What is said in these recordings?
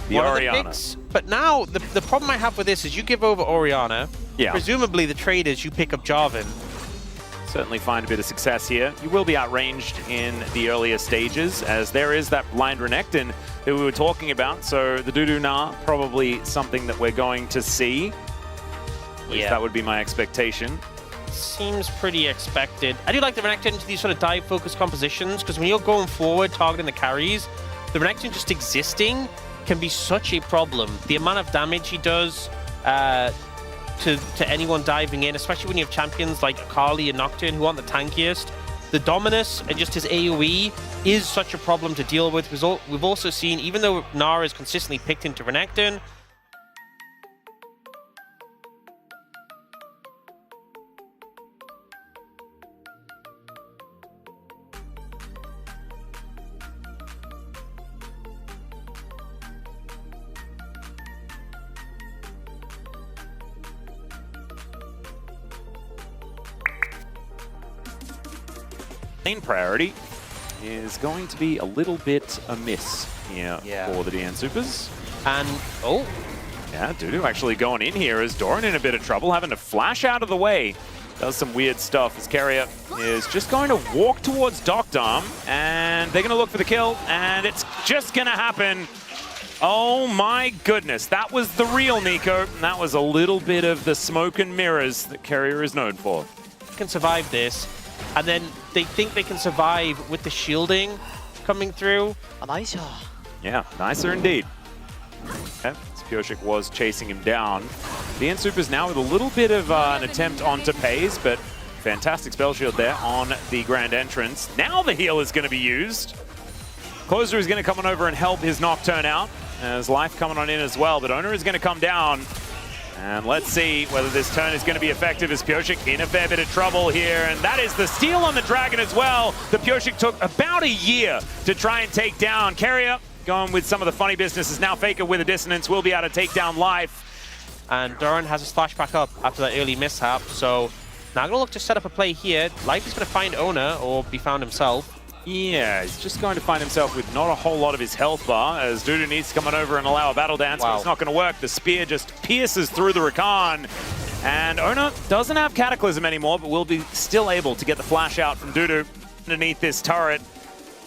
one of the picks. But now, the problem I have with this is you give over Orianna. Yeah. Presumably, the trade is you pick up Jarvan. Certainly find a bit of success here. You will be outranged in the earlier stages, as there is that blind Renekton that we were talking about. So the Dudu Gnar, probably something that we're going to see. At least that would be my expectation. Seems pretty expected. I do like the Renekton into these sort of dive-focused compositions, because when you're going forward, targeting the carries, the Renekton just existing can be such a problem. The amount of damage he does to anyone diving in, especially when you have champions like Akali and Nocturne who aren't the tankiest. The Dominus and just his AoE is such a problem to deal with. We've also seen, even though Gnar is consistently picked into Renekton, main priority is going to be a little bit amiss here for the DN Supers. And, yeah, Dudu actually going in here as Doran in a bit of trouble, having to flash out of the way. Does some weird stuff as Keria is just going to walk towards Doctorm, and they're going to look for the kill, and it's just going to happen. Oh my goodness, that was the real Nico. That was a little bit of the smoke and mirrors that Keria is known for. Can survive this. And then they think they can survive with the shielding coming through. Nice. Yeah, nicer indeed. Okay, Pyosik was chasing him down. DN Supers now with a little bit of an attempt onto Pays, but fantastic spell shield there on the grand entrance. Now the heal is going to be used. Closer is going to come on over and help his Nocturne out, as Life coming on in as well, but Owner is going to come down. And let's see whether this turn is going to be effective, as Pyosik in a fair bit of trouble here. And that is the steal on the Dragon as well. The Pyosik took about a year to try and take down. Keria going with some of the funny businesses. Now Faker with a dissonance will be able to take down Life. And Doran has his flash back up after that early mishap. So now going to look to set up a play here. Life is going to find Owner or be found himself. Yeah, he's just going to find himself with not a whole lot of his health bar, as Dudu needs to come on over and allow a battle dance, but it's not going to work. The spear just pierces through the Rakan, and Owner doesn't have Cataclysm anymore, but will be still able to get the flash out from Dudu underneath this turret.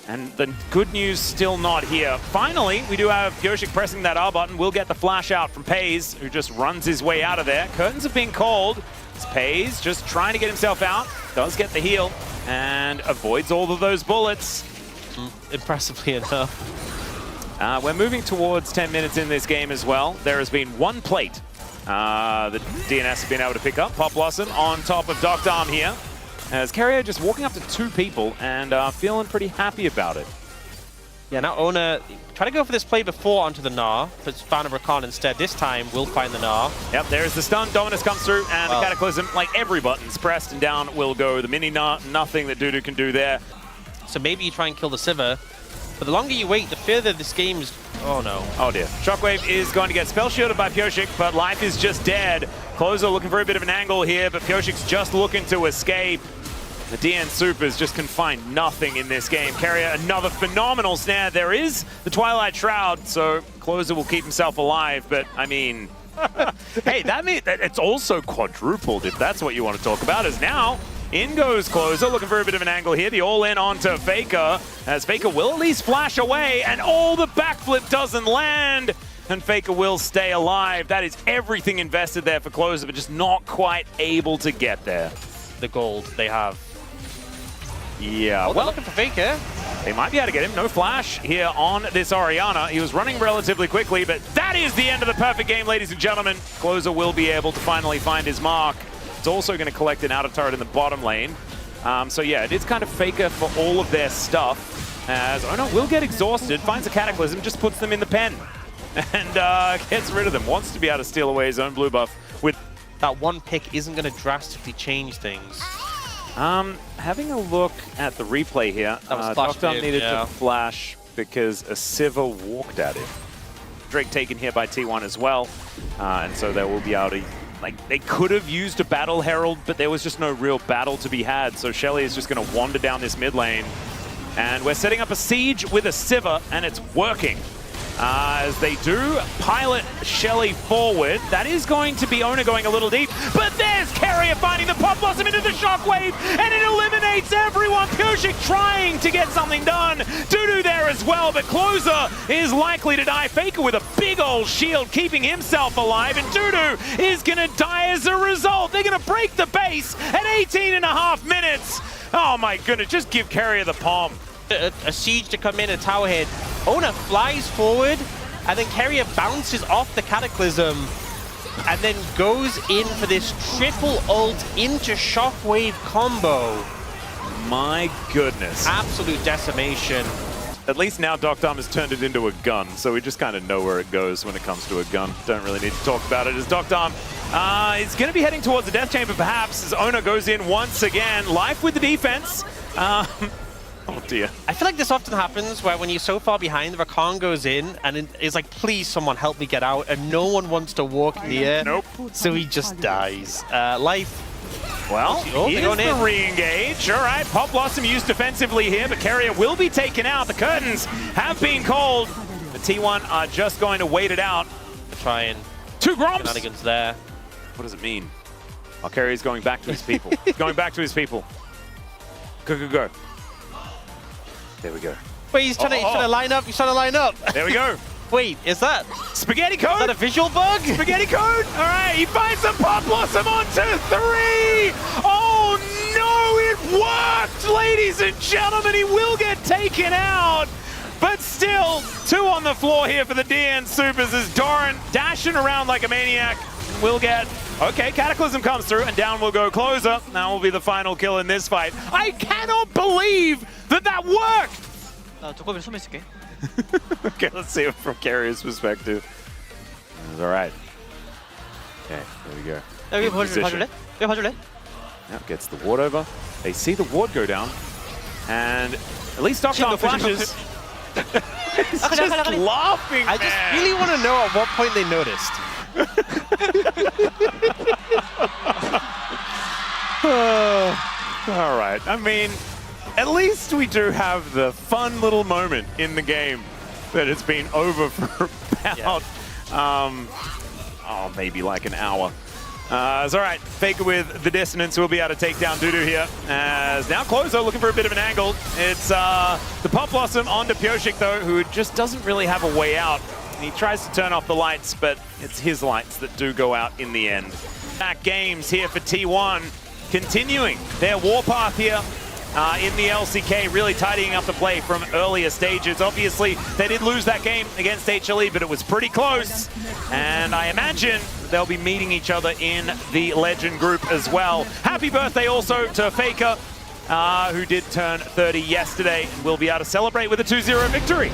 And the good news still not here. Finally, we do have Pyosik pressing that R button. We'll get the flash out from Pays, who just runs his way out of there. Curtains have been called. It's Pays just trying to get himself out. Does get the heal and avoids all of those bullets. Impressively enough. We're moving towards 10 minutes in this game as well. There has been one plate the DNS has been able to pick up. Pop Blossom on top of Doctorm here, as Keria just walking up to two people and feeling pretty happy about it. Yeah, now Owner try to go for this play before onto the Gnar, but found a Rakan instead. This time, we'll find the Gnar. Yep, there's the stun. Dominus comes through, and the Cataclysm, like every button's pressed, and down will go the mini Gnar. Nothing that Dudu can do there. So maybe you try and kill the Sivir, but the longer you wait, the further this game is... Oh no. Oh dear. Shockwave is going to get spell shielded by Pyosik, but Life is just dead. Closer looking for a bit of an angle here, but Pyosik's just looking to escape. The DN Supers just can find nothing in this game. Keria, another phenomenal snare. There is the Twilight Shroud, so Closer will keep himself alive, but I mean... hey, that means that it's also quadrupled, if that's what you want to talk about, as now in goes Closer, looking for a bit of an angle here. The all-in onto Faker, as Faker will at least flash away, and the backflip doesn't land, and Faker will stay alive. That is everything invested there for Closer, but just not quite able to get there. The gold they have. Yeah, well, looking for Faker. They might be able to get him. No flash here on this Orianna. He was running relatively quickly, but that is the end of the perfect game, ladies and gentlemen. Closer will be able to finally find his mark. It's also going to collect an outer turret in the bottom lane. So yeah, it is kind of Faker for all of their stuff, as Owner will get exhausted, finds a Cataclysm, just puts them in the pen, and gets rid of them. Wants to be able to steal away his own blue buff with... That one pick isn't going to drastically change things. Having a look at the replay here, Doctorm needed to flash because a Sivir walked at him. Drake taken here by T1 as well, and so they will be able to, like, they could have used a Battle Herald, but there was just no real battle to be had, so Shelly is just going to wander down this mid lane, and we're setting up a siege with a Sivir, and it's working. as they do pilot Shelly forward. That is going to be Ona going a little deep, but there's Keria finding the Pop Blossom into the Shockwave, and it eliminates everyone. Pyosik trying to get something done. Dudu there as well, but Closer is likely to die. Faker with a big old shield keeping himself alive, and Dudu is going to die as a result. They're going to break the base at 18.5 minutes. Oh my goodness, just give Keria the palm. A siege to come in, a tower hit. Ona flies forward, and then Keria bounces off the Cataclysm, and then goes in for this triple ult into Shockwave combo. My goodness. Absolute decimation. At least now Doctom has turned it into a gun, so we just kind of know where it goes when it comes to a gun. Don't really need to talk about it as Doctom is going to be heading towards the Death Chamber perhaps as Ona goes in once again. Life with the defense. Oh dear. I feel like this often happens where when you're so far behind, Rakan goes in and it's like, please someone help me get out, and no one wants to walk in the air. Nope. So he just dies. Life. Well, here's the re-engage. All right, Pop Blossom used defensively here, but Keria will be taken out. The curtains have been called. The T1 are just going to wait it out. Trying. 2 Groms. Shenanigans there. What does it mean? Oh, Keria's going back to his people. Going back to his people. Go, go, go. There we go. Wait, he's trying to line up. He's trying to line up. There we go. Wait, is that Spaghetti code? Is that a visual bug? Spaghetti code? All right, he finds the Pop Blossom onto 3. Oh no, it worked, ladies and gentlemen. He will get taken out. But still, 2 on the floor here for the DN Supers as Doran dashing around like a maniac. Will get, okay, Cataclysm comes through and down will go Closer. That will be the final kill in this fight. I cannot believe that worked. Okay, let's see it from Keria's perspective. All right. Okay, there we go. Position. Now gets the ward over. They see the ward go down. And at least Doctom flashes. He's just laughing, I just really want to know at what point they noticed. All right. I mean, at least we do have the fun little moment in the game that it's been over for about, maybe like an hour. It's all right. Faker with the dissonance will be able to take down Dudu here. As now Closer looking for a bit of an angle. It's the Pop Blossom onto Pyosik though, who just doesn't really have a way out. He tries to turn off the lights, but it's his lights that do go out in the end. Back games here for T1, continuing their warpath here in the LCK, really tidying up the play from earlier stages. Obviously, they did lose that game against HLE, but it was pretty close. And I imagine they'll be meeting each other in the Legend group as well. Happy birthday also to Faker, who did turn 30 yesterday, and will be able to celebrate with a 2-0 victory.